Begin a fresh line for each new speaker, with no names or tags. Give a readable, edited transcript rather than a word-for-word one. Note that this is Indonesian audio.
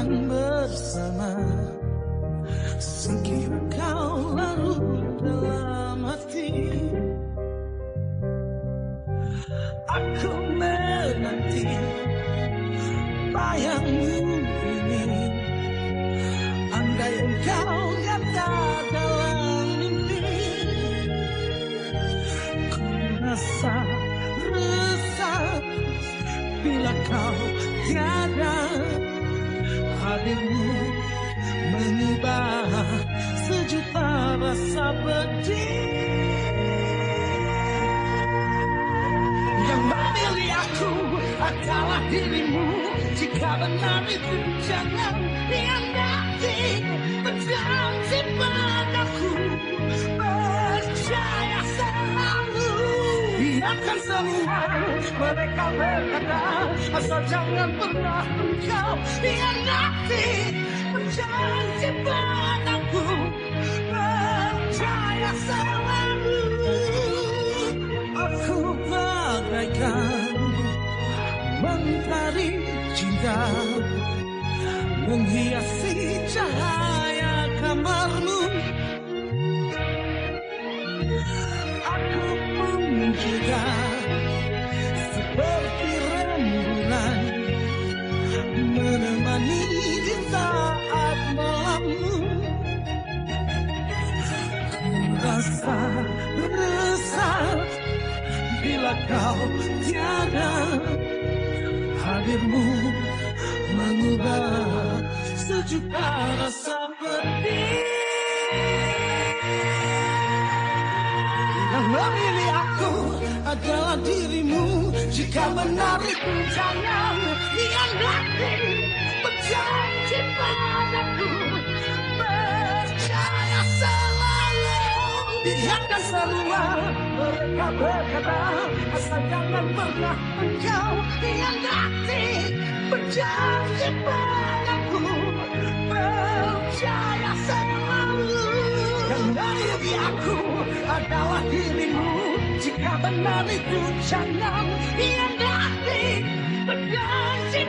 bersama, sekiranya kau larut dalam hati. Aku menanti bayangmu ini, andai engkau nyata dalam mimpi. Ku rasa resah bila kau tiada, hadirmu mengubah sejuta rasa pedih. Yang memilih aku adalah dirimu. Jika benar itu jangan hianati. Berjanji padaku, percaya selalu. Biarkan semua mereka berkata, asal jangan pernah engkau hianati. Berjanji padaku, percaya selalu. Aku bagaikan mentari cinta, menghiasi cahaya kamarmu. Aku pun juga seperti rembulan, menemani di saat malammu. Ku rasa resah bila kau tiada, hadirmu mengubah sejuta rasa pedih. Yang memilih aku adalah dirimu. Jika benar itu jangan hianati. Berjanji padaku, percaya selalu. Biarkan semua mereka berkata, asal jangan pernah engkau hianati. Berjanji padaku, percaya selalu. Yang memilih aku adalah dirimu. Jika benar itu jangan hianati. Berjanji